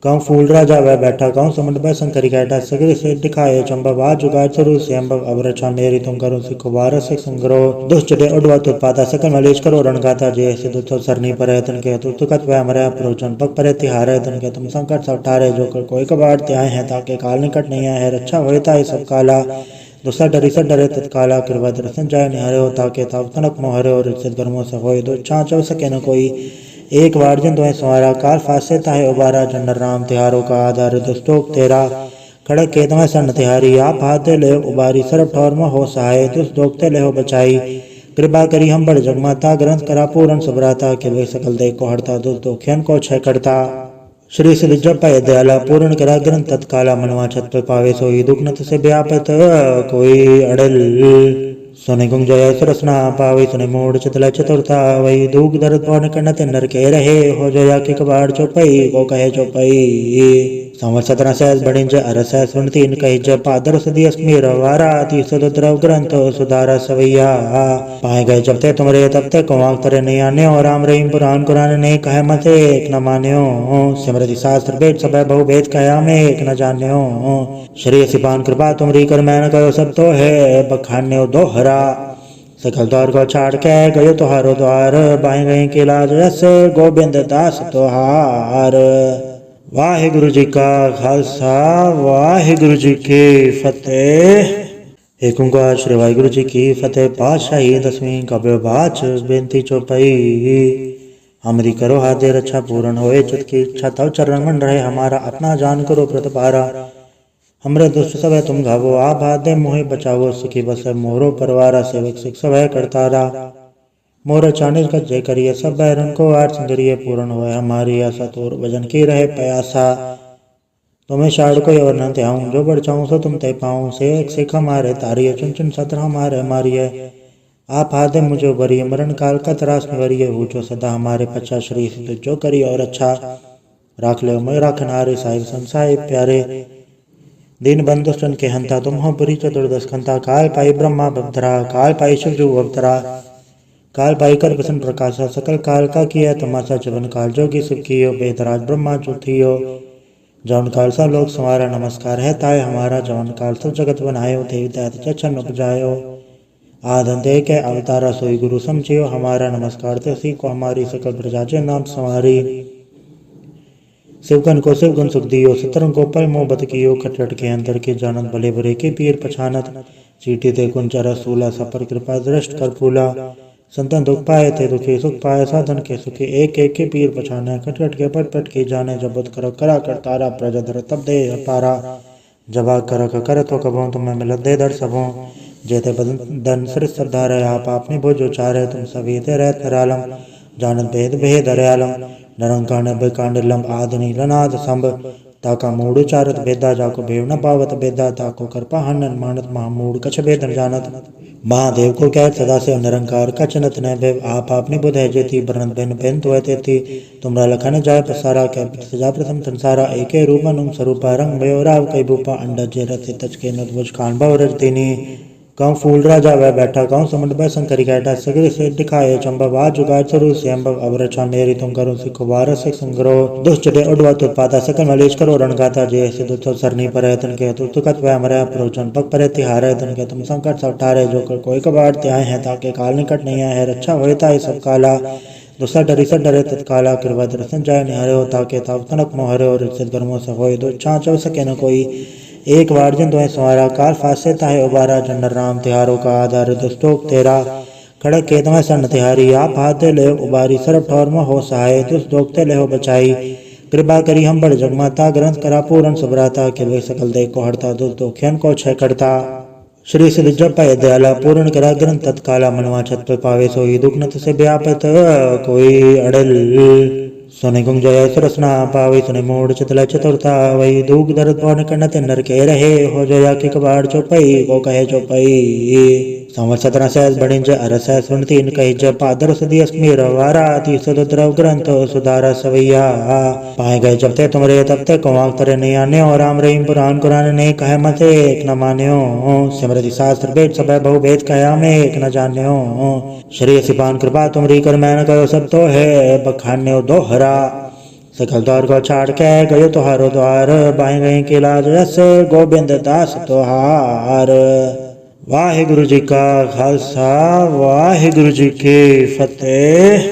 गाँव फूल राजा वह बैठा गाँव समुंड में शंकरी कैटा सगरे से दिखाए चंबा आज जुगाड़ चरु से अम्बव अब रचा मेरी तुम करो सिखो बार से संग्रह दुष्टडे उड़वा उत्पादा सकल मलेश करो रणगाता जे से दुष्ट सरनी पर तन के तुकत वह मरे प्रोचन पग पर तिहारे तन के तुम संकट सब टारे जो कर कोई कबाड़ त्याए हैं ताकि काल निकट नहीं आए है रक्षा होता है सब काला दूसरा डरी से डरे तत्काला कृपा दर्शन जाय निहारे हो ताकि ताव तनक मोहरे और रिश्ते गर्मों से होए दो छाँच हो सके न कोई एक बार जन तुम्हें सवारा काल फासे ताहे उबारा जनर राम तिहारों का आधार दुष्टोक तेरा खड़क के तुम्हें सन तिहारी आप हाथे ले उबारी सरब ठौर में हो सहाय दुष्ट दोगते ले हो बचाई कृपा करी हम बड़ जगमाता ग्रंथ करा पूर्ण सबराता के वे सकल दे को हड़ता दुष्ट दोख्यन को छय करता श्री श्री जब पाए दयाला पूर्ण करा ग्रंथ तत्काला मनवा छत पे पावे सोई दुख नत से व्यापत कोई अड़ल सोने गुंग जय सरसना पावे सुने मोड़ चतला चतुरता वही दूग दर्द पौन कन्नत नर के रहे हो जया के कबाड़ चौपई को कहे चौपई संवत 17 सहस बड़िंज अरस सुन तीन कही जब पादर सदी अस्मीर वारा ती सदद्रव ग्रंथ सुधारा सवैया पाए गए जब ते तुमरे तब ते कुआं तरे नहीं आने और राम रहीम पुराण कुरान ने कहे मते एक न मान्यो सिमरति शास्त्र वेद सब बहु वेद कहा में एक न जान्यो श्री सिपान कृपा तुमरी कर मैं न कहो सब तो है बखान्यो दोहरा सकल द्वार को छाड़ के गयो तुहारो द्वार बाएं गए के लाज रस गोविंद दास तुहार वाहिगुरु जी का खालसा वाहिगुरु जी की फतेह। एक ओंकार श्री वाहिगुरु जी की फतेह। पातशाही 10वीं कव्य बाच बेनती चौपाई। हमरी करो हाथे रक्षा पूर्ण होए चित की इच्छा तव चरण मन रहे हमारा अपना जान करो प्रतिपारा हमरे दुष्ट सब है तुम घावो आप हाथ दे मोहे बचावो सुखी बस मोरो परवारा सेवक सिख सब है करतारा मोर चाणिज का जय करिए सब बैरन को आठ सिंदरिये पूर्ण होए हमारी आशा तोर वजन की रहे प्यासा तुम्हें शाड़ को और न त्याऊं जो बढ़ चाहूं सो तुम ते पाऊं से एक सिख हमारे तारिये चुन चुन सत्र हमारे मारिये आप हाथ मुझे उभरिए मरण काल का त्रास निवरिये हो जो सदा हमारे पचा श्री जो करिए और अच्छा राख ले मैं राखन हारे साहिब संसाय प्यारे दीन बंधुष्टन के हंता तुम हो पुरी चतुर्दश खंता काल पाई ब्रह्मा बधरा काल पाई शिवजु अवतरा काल पाई कर प्रसन्न प्रकाशा सकल काल का किया तमाशा चवन काल जोगी सुख कियो बेतराज ब्रह्मा चुथियो जौन काल सा लोक संवारा नमस्कार है ताय हमारा जौन काल सब जगत बनायो देवी दैत चच्छन उपजायो आदंते के अवतारा सोई गुरु समझियो हमारा नमस्कार ते सी को हमारी सकल प्रजा जे नाम संवारी शिवगन को शिवगुण सुख दियो सतरंग को पल मोह बत कियो खटखट के अंतर के जानत भले बुरे के पीर पछानत चीटी ते कुंचरा सूला सपर कृपा दृष्ट कर फूला संतन दुख पाए थे दुखी सुख पाए साधन के सुखी एक एक के पीर पछाने खटखट के पट पट के जाने जबत कर करा कर तारा प्रजधर तब दे अपारा जबा कर तो कबो तुम्हें मिलत दे दर सबों जेते बदन सिर श्रद्धा रहे आप आपने भोज उचारे तुम सभी ते रहत निरालम जानत भेद भेद हरयालम नरंकाण बेकांड लंब आदनि लनाद संभ ताका मूड चारत भेदा जाको भेव न पावत भेदा ताको करपा हनन मानत महामूड कछ भेदन जानत महादेव को कह सदा से निरंकार कचनत न भेव आप आपने बुध है जेती बरन बेन बेन तो थी तुमरा लखन जाय पसारा कह सजा प्रथम संसारा एके रूपन स्वरूपा रंग भयो राव कई भूपा अंडा जे रथ तच के नुज खान भव रज दीनी कहूँ फूल राजा वह बैठा कहूँ समुद्र भय संकरी कैटा सगरे से दिखाए चंबा आज जुगाड़ चरु से अम्ब अब रचा मेरी तुम करो सिखो बारह से संग्रह दुष्ट डे उड़वा उत्पादा सकल मलेश करो रण गाता जय से दुष्ट सरनी पर है तन के तुकत वह मरे प्रोचन पग पर तिहार है तन के तुम संकट सब ठारे जो कर कोई कबाड़ त्याए हैं ताकि काल निकट नहीं है रक्षा होता है सब काला दूसरा डरी से डरे तत्काला कृपा दर्शन जाय निहरे हो ताके ताव तनक मोहरे और रिश्त गर्मों से होए दो छाँच सके न कोई एक बार जिन तुम्हें संवारा काल फासे ताहे उबारा जनर राम तिहारों का आधार दुष्टोक तेरा खड़क के तुम्हें सन तिहारी आप हाथे ले उबारी सरब ठौर में हो सहाय दुष्ट दोगते ले हो बचाई कृपा करी हम बड़ जगमाता ग्रंथ करा पूरन सुभराता के वे सकल देख को हड़ता दुष्ट दोखियन को छह करता श्री सिद्ध जप दयाला पूर्ण करा ग्रंथ तत्काला मनवा छत पे पावे सोई दुख नत से व्यापत कोई अड़ल सोने गुंग जय सुरसना पावे सुने मोड़ चितला चतुर्था वही दूग दर्द पौन कन्नत नर के रहे हो जया की कबाड़ चौपई को कहे चौपई संवर 17 सहस बढ़िंज अरस सुन तीन कही जब पादर सदी अस्मीर वारा तीस द्रव ग्रंथ सुधारा सवैया पाए गए जब ते तुमरे तब ते कुआं तरे नहीं आने और राम रहीम पुराण कुरान ने कहे मत एक न मान्यो सिमरति शास्त्र भेद सब बहु भेद कहा में एक न जान्यो श्री सिपान कृपा तुमरी कर मैंने कहो सब तो है बखान्यो दोहरा सकल द्वार को छाड़ के गयो तुहारो द्वार बाएं गए के लाज रस गोविंद दास तुहार वाहिगुरु जी का खालसा वाहिगुरु जी की फतेह।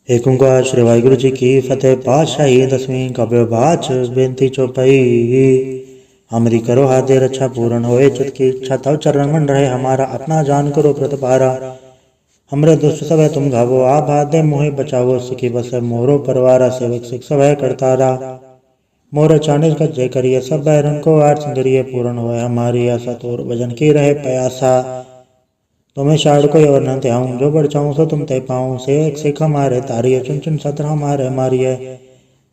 एक ओंकार श्री वाहिगुरु जी की फतेह। पातशाही 10वीं काव्य बाच बेनती चौपाई। हमारी करो हाथ दे रक्षा पूर्ण होए चित की इच्छा तव चरण मन रहे हमारा अपना जान करो प्रतिपारा हमरे दुष्ट सब तुम घावो आप हाथ दे मोहे बचावो सिखी बस मोरो परवारा सेवक सिख सब करतारा मोर चानिस का जय करिए सब बैरन को आर सिंगरिए पूर्ण होए हमारी आशा तोर भजन की रहे प्यासा तुम्हें शाड़ को और न त्याऊं जो बढ़ चाहूं सो तुम ते पाऊं से एक सिख हमारे तारिये चुन चुन सत्र हमारे मारिये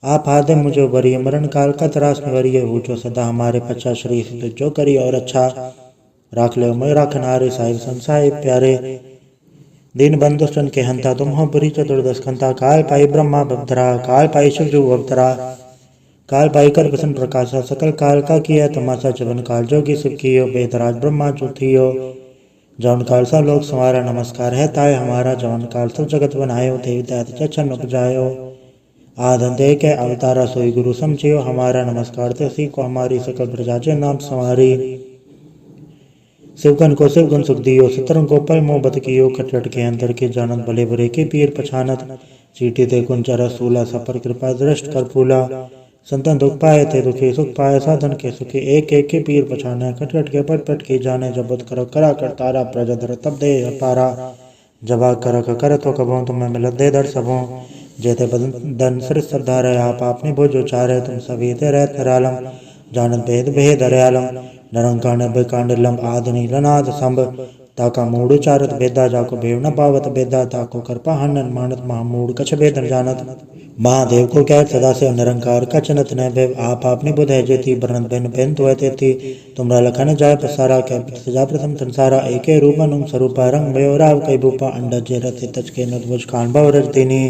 आप हादे मुझे बरिए मरण काल का त्रास में वरिये ऊंचो सदा हमारे पच्चा श्री सिद्ध जो करिए और अच्छा राख ले मैं राखनारे साहिब संसाय प्यारे दीन बंधुष्टन के हंता तुम हो बुरी चतुर्दश खंता काल पाई ब्रह्मा बधरा काल पाई शिव जो अवतरा काल पाई कर प्रसन्न प्रकाशा सकल काल का किया तमाशा चवन काल जोगी शिव कियो बेदराज ब्रह्मा चौथियो जौन काल सा लोक संवारा नमस्कार है ताय हमारा जौन काल सब जगत बनायो देवी दैत चच्छन उपजायो आधन दे के अवतारा सोई गुरु समझियो हमारा नमस्कार ते सी को हमारी सकल प्रजा नाम संवारी शिवगन को शिवगुण सुख दियो सतरंग को पल मोहब्बत कियो खटखट के अंदर के जानत भले बुरे के पीर पछानत चीटी ते कुंचरा सूला सपर कृपा दृष्ट कर फूला संतन दुख पाए थे दुखी सुख पाए साधन के सुखी एक एक के पीर पछाने खटखट के पट पट के जाने जबत कर करा कर तारा प्रजा धर तब दे पारा जबा कर तो कबो तुम्हें मिलत दे दर सबों जेते बदन सिर श्रद्धा रहे आप आपने भोजो चारे तुम सभी ते रहत निरालम जानत भेद भेद हरयालम नरंकांड बेकांड लंब आदि लनाद संभ ताका मूड चारत भेदा जाको भेव न पावत भेदा ताको करपा हनन मानत महामूड कछ भेदन जानत महादेव को कह सदा से निरंकार कचनत न भेव आप आपने बुध है जेती बरन बेन बेन तो थी तुमरा लखन जाय पसारा कह सजा प्रथम संसारा एके रूपन उम स्वरूपा रंग भयो राव कई भूपा अंडा जे रथ तच के नदभुज कान भव रजतिनी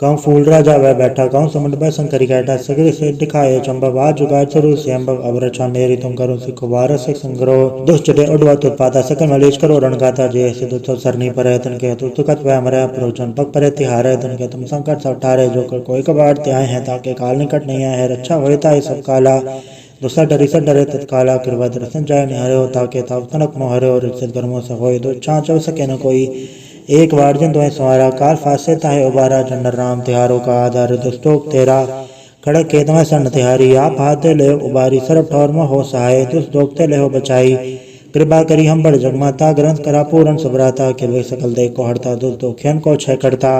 कहूँ फूल राजा वह बैठा कहूँ समुद्र भय संकरी कैटा सगरे से दिखाए चंबा आज जुगाड़ चरु से अम्ब अब रचा मेरी तुम करो सिखो बारह से संग्रह दुष्ट डे उड़वा उत्पादा सकल मलेश करो रण गाता जय से दुष्ट सरनी पर है तन के तुकत वह मरे प्रोचन पग पर तिहार है तन के तुम संकट सब ठारे जो कर कोई कबाड़ त्याए हैं ताकि काल निकट नहीं है रक्षा होता है सब काला दूसरा डरी से डरे तत्काला कृपा दर्शन जाय निहरे हो ताके ताव तनक मोहरे और रिश्त गर्मों से होए दो छाँच सके न कोई एक बार जिन तुम्हें संवारा काल फासे ताहे उबारा जनर राम तिहारों का आधार दुष्टोक तेरा खड़क के तुम्हें सन तिहारी आप हाथे ले उबारी सरब ठौर में हो सहाय दुष्ट दोगते ले हो बचाई कृपा करी हम बड़ जगमाता ग्रंथ करा पूरन सुभराता के वे सकल देख को हड़ता दुष्ट दोखियन को छह करता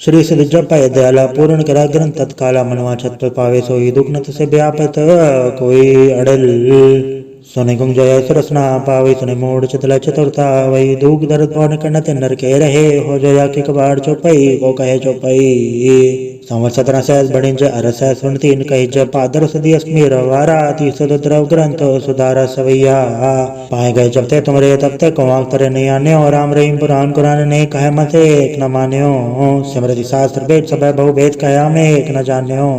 श्री सिद्ध जप दयाला पूर्ण करा ग्रंथ तत्काला मनवा छत पे पावे सोई दुख नत से व्यापत कोई अड़ल सोने गुंग जय सुरसना पावे सुने मोड़ चितला चतुर्था वही दूग दर्द पौन कन्नत नर के रहे हो जया की कबाड़ चौपई को कहे चौपई संवर 17 सहस बढ़िंज अरस सुन तीन कही जब पादर सदी अस्मीर वारा तीस द्रव ग्रंथ सुधारा सवैया पाए गए जब ते तुमरे तब ते कुआं तरे नहीं आने और राम रहीम पुराण कुरान ने कहे मत एक न मान्यो सिमरति शास्त्र भेद सब बहु भेद कहा में एक न जान्यो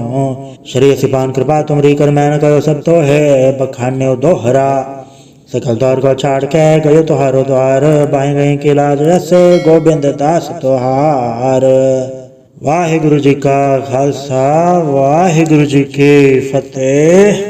श्री सिपान कृपा तुमरी कर मैंने कहो सब तो है बखान्यो दोहरा सकल द्वार को छाड़ के गयो तुहारो द्वार, बाएं गए के लाज रस गोबिंद दास तुहार। वाहिगुरु जी का खालसा, वाहिगुरु जी की फतेह।